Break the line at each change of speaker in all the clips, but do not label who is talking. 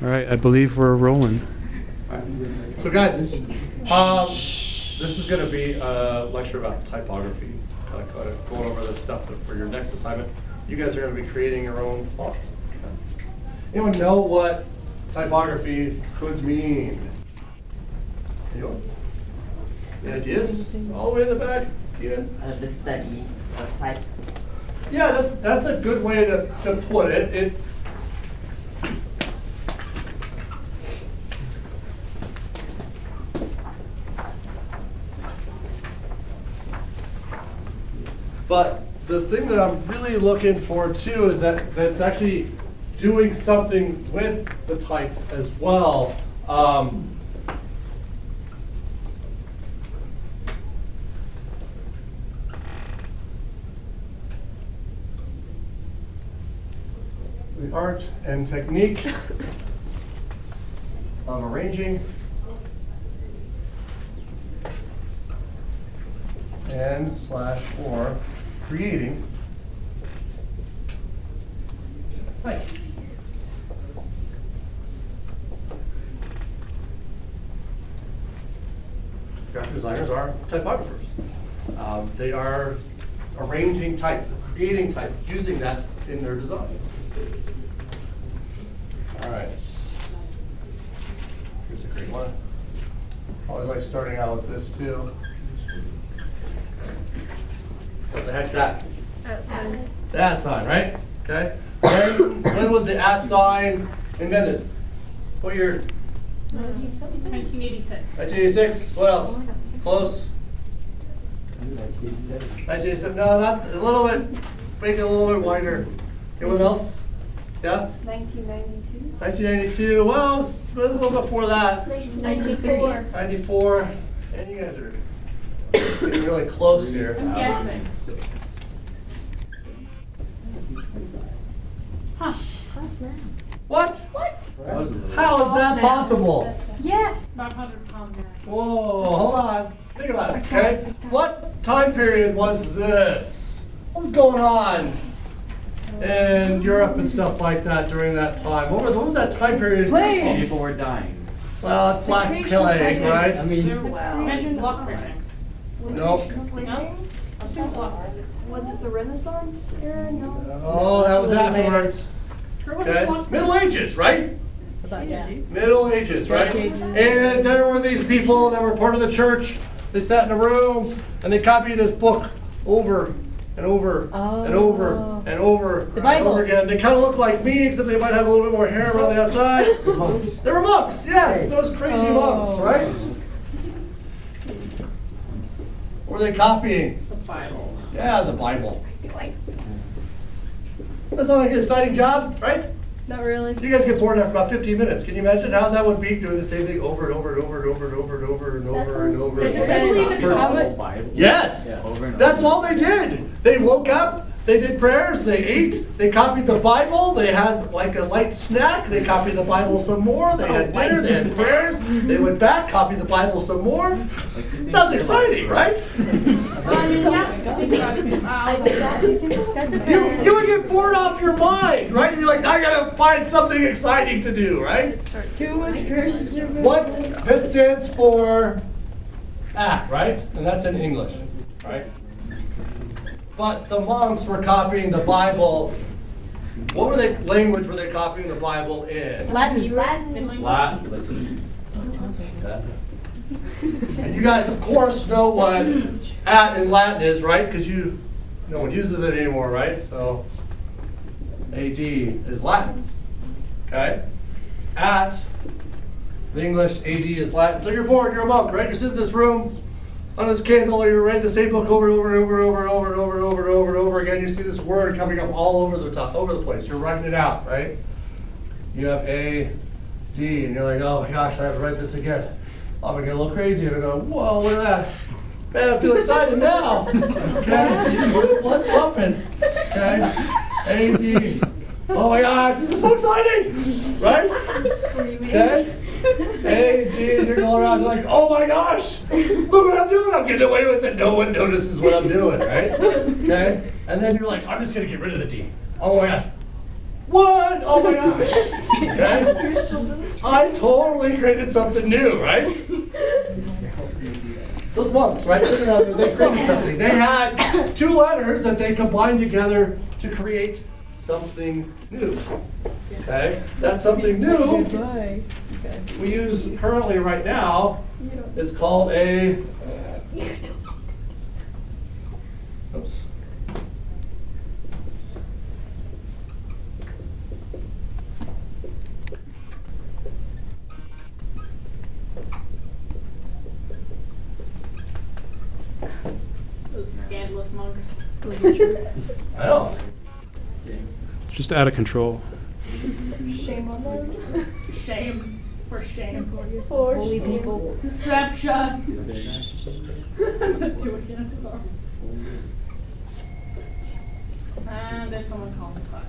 All right, I believe we're rolling.
So guys, this is going to be a lecture about typography, kind of going over this stuff for your next assignment. You guys are going to be creating your own font. Anyone know what typography could mean? Anyone? Any ideas? All the way in the back? Yeah.
The study of type.
Yeah, that's a good way to put it. But the thing that I'm really looking for too is that's actually doing something with the type as well. The art and technique of arranging and / or creating type. Graphic designers are typographers. They are arranging types, creating type, using that in their designs. All right. Here's a great one. Always like starting out with this too. What the heck's that?
@ sign.
The @ sign, right? Okay. When was the @ sign invented? What year?
1986.
1986. What else? Close. 1987. No, not a little bit. Make it a little bit wider. Anyone else? Yeah.
1992.
1992. Well, it was a little before that.
1994.
94. And you guys are getting really close here.
I'm guessing. Huh.
Close now.
What?
What?
How is that possible?
Yeah. 500 pound man.
Whoa, hold on. Think about it, okay? What time period was this? What was going on in Europe and stuff like that during that time? What was that time period?
Plagues. People were dying.
Well, it's Black Plague, right?
I mean,
Imagine block printing.
Nope.
No? I think block printing.
Was it the Renaissance era? No.
Oh, that was afterwards.
Sure wasn't
Okay.
block
Middle Ages, right?
Yeah.
Middle Ages, right? And there were these people that were part of the church. They sat in a room and they copied this book over and over and over and over
The Bible.
and over again. They kind of look like me, except they might have a little bit more hair around the outside. They were monks, yes, those crazy monks, right? What were they copying?
The Bible.
Yeah, the Bible. That sounds like an exciting job, right?
Not really.
You guys get bored after about 15 minutes. Can you imagine how that would be doing the same thing over and over and over and over and over and over and over and over and
It
over?
depends.
For-
How much-
Bible.
Yes,
Yeah, over and
that's
over.
all they did. They woke up, they did prayers, they ate, they copied the Bible, they had like a light snack, they copied the Bible some more, they had dinner, they had prayers, they went back, copied the Bible some more. Sounds exciting, right?
Yeah. Think about it.
That depends.
You would get bored off your mind, right? You'd be like, I gotta find something exciting to do, right?
Too much Christian.
What this stands for right? And that's in English, right? But the monks were copying the Bible. What language were they copying the Bible in?
Latin.
Latin. And you guys, of course, know what "at" in Latin is, right? Because no one uses it anymore, right? So AD is Latin. Okay? At, the English, AD is Latin. So you're bored, you're a monk, right? You're sitting in this room on this candle, you're reading the same book over and over and over and over and over and over and over and over and over again. You see this word coming up all over the top, over the place. You're writing it out, right? You have A, D, and you're like, oh my gosh, I have to write this again. I'm gonna get a little crazy and I go, whoa, look at that. Man, I feel excited now. Okay? What's happening? Okay? A, D. Oh my gosh, this is so exciting! Right? Okay? A, D, and you're going around like, oh my gosh! Look what I'm doing! I'm getting away with it. No one notices what I'm doing, right? Okay? And then you're like, I'm just gonna get rid of the D. Oh my gosh. What? Oh my gosh. Okay. I totally created something new, right? Those monks, right? Sitting out there, they created something. They had two letters that they combined together to create something new. Okay? That's something new we use currently right now is called a, oops.
Those scandalous monks.
I know.
Just out of control.
Shame on them.
Shame. For shame.
Holy people.
Deception. I'm not doing it, I'm sorry. And there's someone calling the class.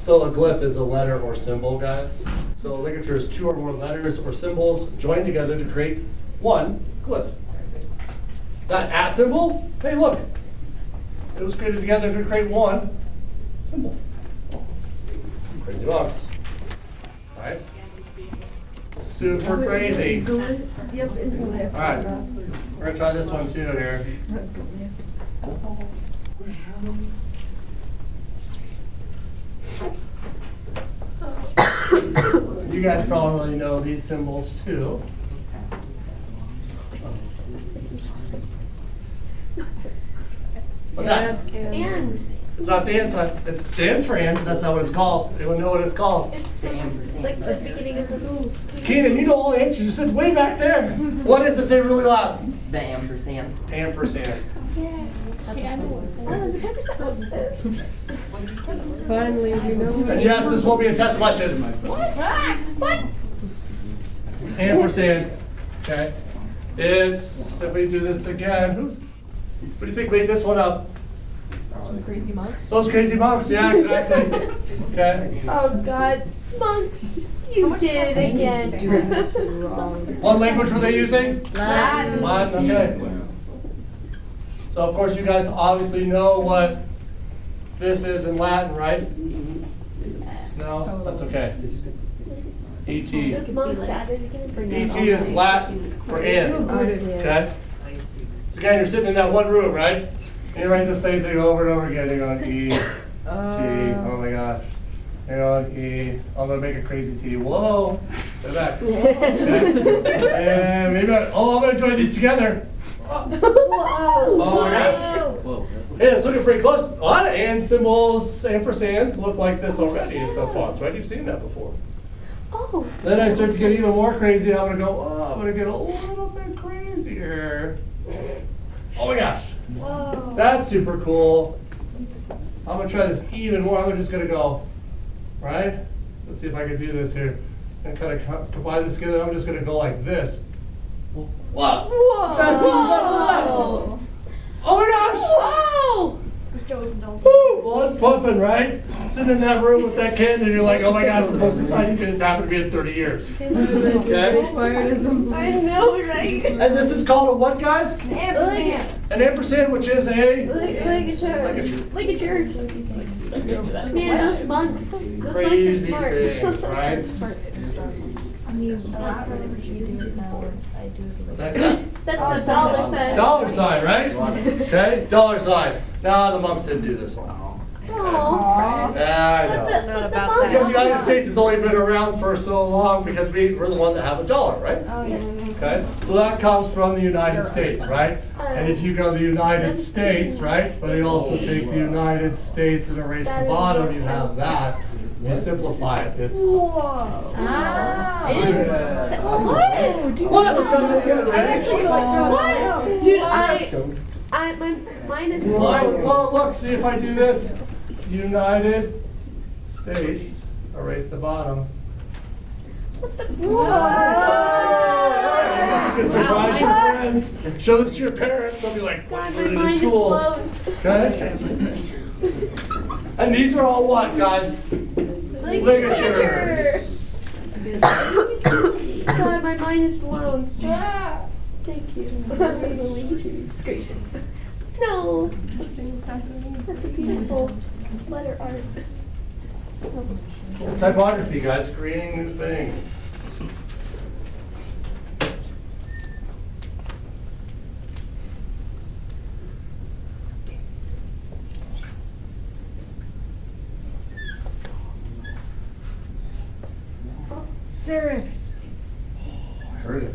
So a glyph is a letter or symbol, guys. So a ligature is two or more letters or symbols joined together to create one glyph. That at symbol, hey look, it was created together to create one symbol. Crazy box. Right? Super crazy.
Yep, it's glyph.
All right, we're gonna try this one too here. You guys probably know these symbols too. What's that?
And.
It's not the and sign. It stands for and. That's not what it's called. Anyone know what it's called?
It's like the beginning of the move.
Keenan, you know all the answers. You said way back there. What is it? Say really loud.
The ampersand.
Ampersand.
Finally, we know.
And yes, this will be a test question.
What?
Ampersand. Okay. It's, if we do this again, who do you think made this one up?
Some crazy monks.
Those crazy monks, yeah, exactly. Okay.
Oh God, monks! You did it again.
What language were they using?
Latin.
Latin, okay. So of course you guys obviously know what this is in Latin, right? No? That's okay. E.T.
Those monks added again.
E.T. is Latin for in, okay? So again, you're sitting in that one room, right? And you're writing the same thing over and over again. You're going E, T, oh my gosh. You're going E, I'm going to make a crazy T. Whoa, go back. Okay. And maybe, I'm going to join these together.
Whoa.
Oh my gosh. Yeah, it's looking pretty close. A lot of and symbols, ampersands look like this already in some fonts, right? You've seen that before.
Oh.
Then I start to get even more crazy. I'm going to go, oh, I'm going to get a little bit crazier. Oh my gosh.
Whoa.
That's super cool. I'm going to try this even more. I'm just going to go, right? Let's see if I can do this here. And kind of combine this together. I'm just going to go like this. Whoa.
Whoa.
That's even better.
Whoa.
Oh my gosh.
Whoa.
Woo! Well, it's pumping, right? Sitting in that room with that kid, and you're like, oh my God, it's the most exciting thing that's happened to me in 30 years. Okay?
I know, right?
And this is called a what, guys?
Ligature.
An ampersand, which is a
Ligature.
ligature.
Man, those monks. Those monks are
Crazy
smart.
things, right? Next up.
That's a dollar sign.
Dollar sign, right? Okay, dollar sign. Nah, the monks didn't do this one.
Aww.
Yeah, I
But
know.
the
Because the United
monks.
States has only been around for so long because we're the one that have a dollar, right?
Oh, yeah.
Okay, so that comes from the United States, right? And if you go to the United States, right, but you also take the United States and erase the bottom, you have that. You simplify it. It's
Whoa.
Yeah.
What?
what? Let's try that again,
I'm
right?
actually what? Dude, mine is
Well, look, see if I do this. United States, erase the bottom.
Whoa.
You can surprise your friends. Show this to your parents. They'll be like,
God,
what's
my
it in
mind is
school?
blown.
Okay? And these are all what, guys? Ligatures.
God, my mind is blown. Thank you. It's gracious. No. That's a beautiful letter art.
Typography, guys, creating new things.
Serifs.
I heard it.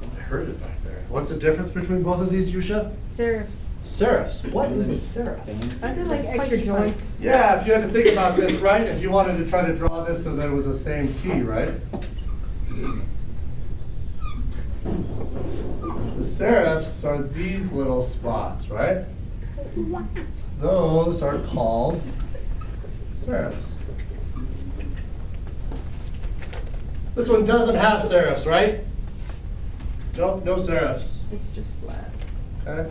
I heard it back there. What's the difference between both of these, Yusha?
Serifs.
Serifs. What is a serif?
I feel like extra joints.
Yeah, if you had to think about this, right? If you wanted to try to draw this so that it was the same T, right? The serifs are these little spots, right? Those are called serifs. This one doesn't have serifs, right? Nope, no serifs.
It's just flat.
Okay.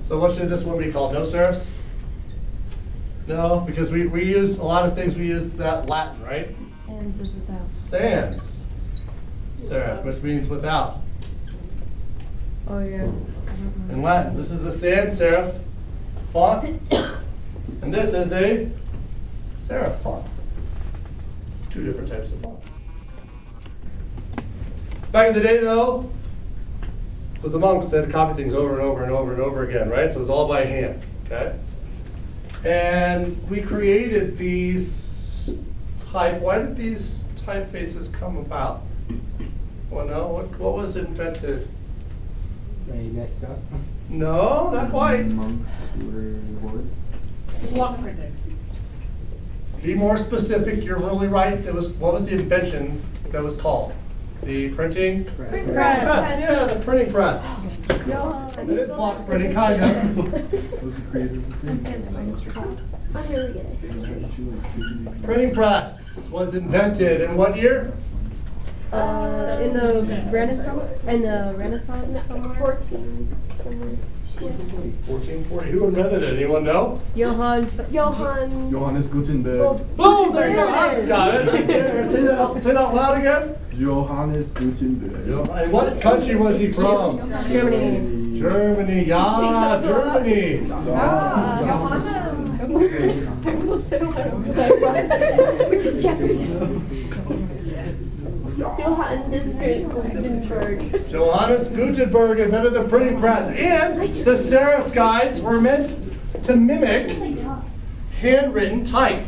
So what should this one be called? No serifs? No, because we use a lot of things, we use that Latin, right?
Sans is without.
Sans serif, which means without.
Oh, yeah.
In Latin, this is a sans serif font, and this is a serif font. Two different types of font. Back in the day, though, was the monks that had to copy things over and over and over and over again, right? So it was all by hand, okay? And we created these why did these typefaces come about? Well, no, what was invented?
They messed up.
No, not quite.
Monks were bored.
Block printing.
Be more specific, you're really right. What was the invention that was called? The printing?
Press.
Yeah, the printing press.
Johann.
It is block printing, kind of.
Was it created
I'm really good at history.
Printing press was invented in what year?
In the Renaissance somewhere.
14 somewhere. Yes.
1440. Who invented it? Anyone know?
Johann.
Johann.
Johannes Gutenberg.
Well,
Boom! There you go.
There it
Alex
is.
got it. Yeah, say that out loud again.
Johannes Gutenberg.
And what country was he from?
Germany.
Germany. Yeah, Germany.
I almost said Ohio because I was, which is Japanese. Johannes Gutenberg.
Johannes Gutenberg invented the printing press, and the serifs, guys, were meant to mimic handwritten type.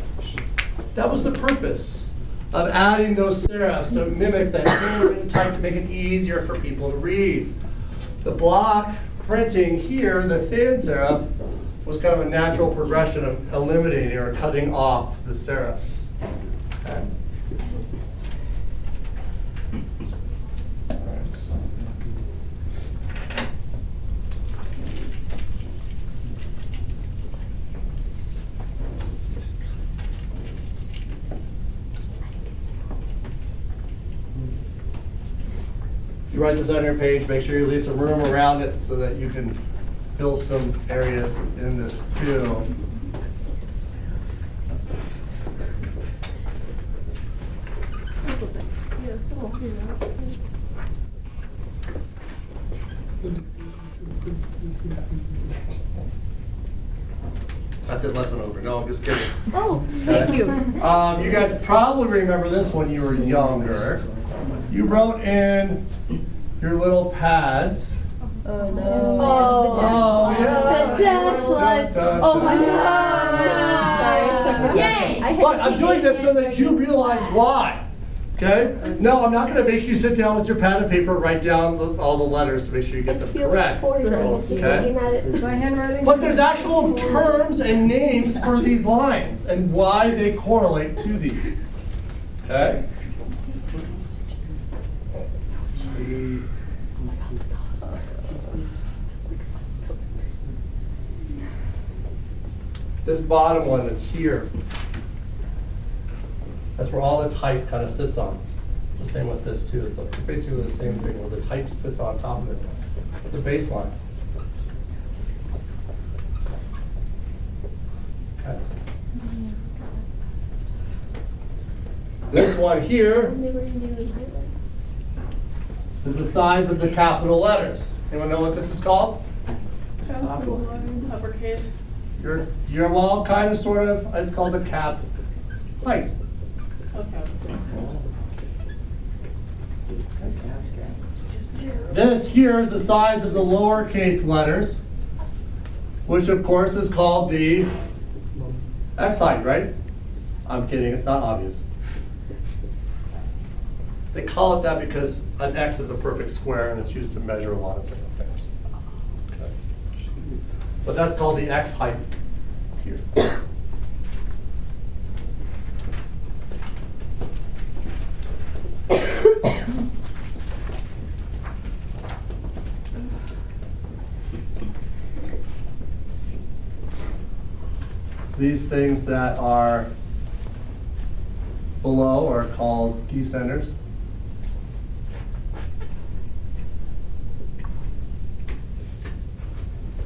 That was the purpose of adding those serifs to mimic the handwritten type to make it easier for people to read. The block printing here, the sans serif, was kind of a natural progression of eliminating or cutting off the serifs. Okay. You write this on your page, make sure you leave some room around it so that you can fill some areas in this too. That's it, lesson over. No, I'm just kidding.
Oh,
Thank you.
You guys probably remember this when you were younger. You wrote in your little pads.
Oh, no.
Oh, yeah.
The dash lines. Oh my God. Sorry, I sucked at Yay!
But I'm doing this so that you realize why. Okay? No, I'm not going to make you sit down with your pad and paper, write down all the letters to make sure you
I
get them
feel like
correct.
4-year-old just
Okay.
looking at it.
My handwriting?
But there's actual terms and names for these lines and why they correlate to these. Okay? This bottom one that's here, that's where all the type kind of sits on. The same with this too. It's basically the same thing where the type sits on top of it, the baseline. Okay. This one here,
They were new in highlights.
is the size of the capital letters. Anyone know what this is called?
Uppercase.
You're well, kind of, sort of. It's called the cap height.
Okay.
This here is the size of the lowercase letters, which of course is called the X height, right? I'm kidding, it's not obvious. They call it that because an X is a perfect square and it's used to measure a lot of different things. Okay. But that's called the X height here. These things that are below are called descenders.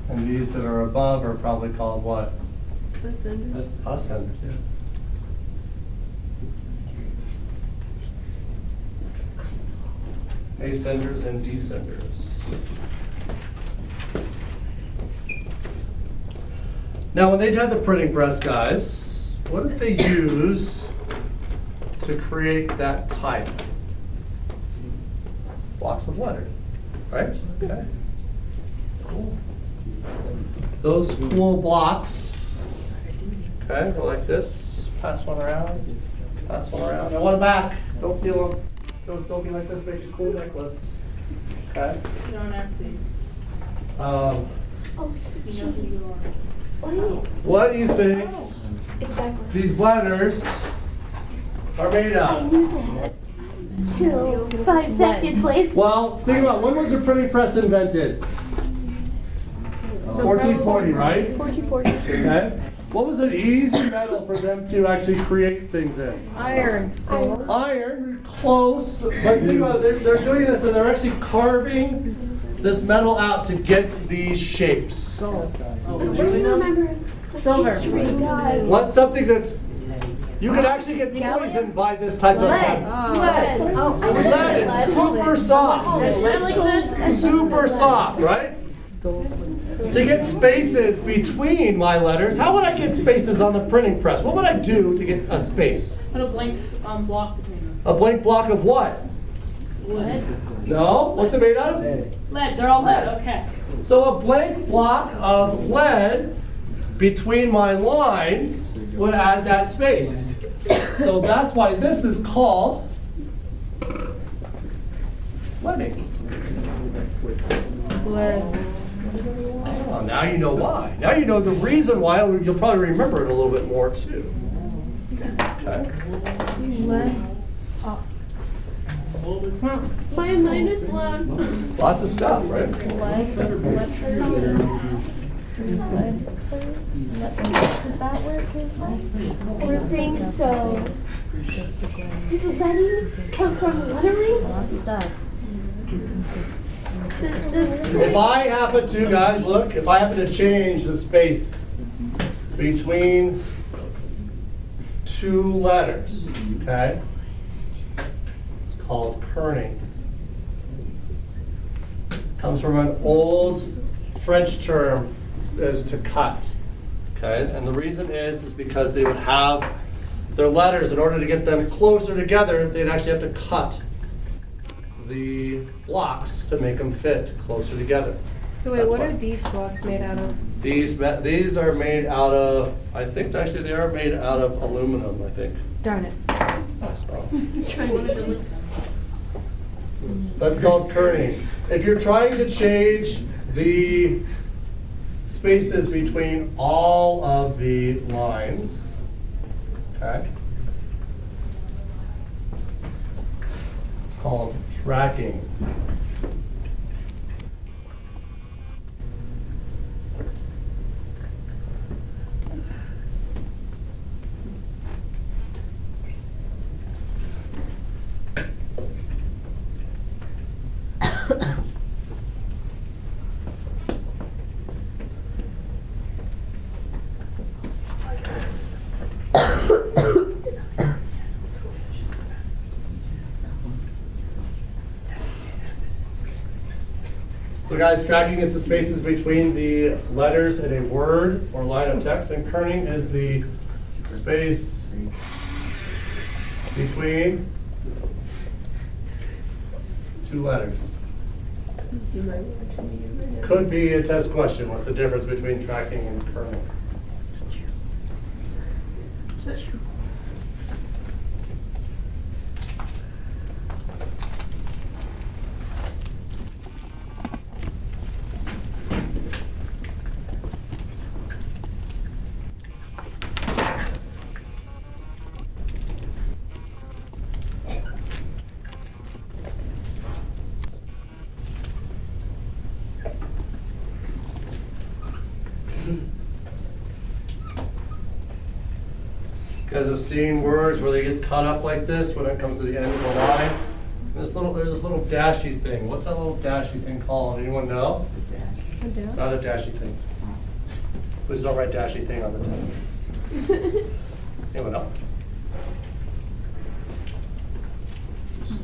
And these that are above are probably called what?
Ascenders.
Ascenders, yeah. Ascenders and descenders. Now, when they had the printing press, guys, what did they use to create that type? Blocks of letters, right? Okay. Cool. Those cool blocks, okay, go like this. Pass one around. Pass one around. I want them back. Don't steal them. Don't be like this. Make a cool necklace. Okay.
No, Nancy.
Oh,
You know who you are.
wait.
What do you think
It's backwards.
these letters are made
I
of?
knew that. Till 5 seconds later.
Well, think about when was the printing press invented? 1440, right?
1440.
Okay. What was an easy metal for them to actually create things in?
Iron.
Iron, close. But think about it, they're doing this and they're actually carving this metal out to get these shapes.
I remember
Silver.
history guy.
What's something that's, you can actually get poisoned by this type of
Lead.
Lead. Lead is super soft. Super soft, right? To get spaces between my letters, how would I get spaces on the printing press? What would I do to get a space?
Put a blank block between them.
A blank block of what?
Lead.
No? What's it made out of?
Lead. They're all lead. Okay.
So a blank block of lead between my lines would add that space. So that's why this is called leading. Oh, now you know why. Now you know the reason why. You'll probably remember it a little bit more too. Okay.
My mind is blown.
Lots of stuff, right?
Is that where it came from? I think so. Did lettering come from lettering?
Lots of stuff.
If I happen to, guys, look, if I happen to change the space between two letters, okay? It's called kerning. Comes from an old French term is to cut, okay? And the reason is because they would have their letters, in order to get them closer together, they'd actually have to cut the blocks to make them fit closer together.
So wait,
That's
what
why.
are these blocks made out of?
These are made out of, I think actually they are made out of aluminum, I think.
Darn it.
So. That's called kerning. If you're trying to change the spaces between all of the lines, okay? It's called tracking. So guys, tracking is the spaces between the letters in a word or line of text, and kerning is the space between two letters. Could be a test question. What's the difference between tracking and kerning? You guys have seen words where they get cut up like this when it comes to the end of the line. There's this little dashy thing. What's that little dashy thing called? Anyone know? It's not a dashy thing. Please don't write dashy thing on the test. Anyone know? It's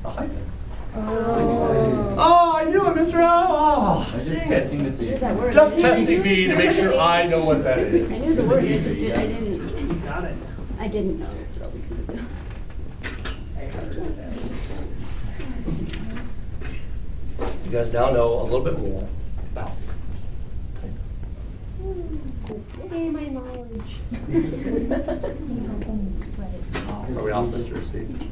a hyphen. Oh, I knew it, Mr. Oh.
I was just testing to see.
That word.
Just testing me to make sure I know what that
I
is.
knew the word, I just did, I didn't.
You got it.
I didn't know.
You guys now know a little bit more about.
Yay, my knowledge.
Are we off, Mr. Steve?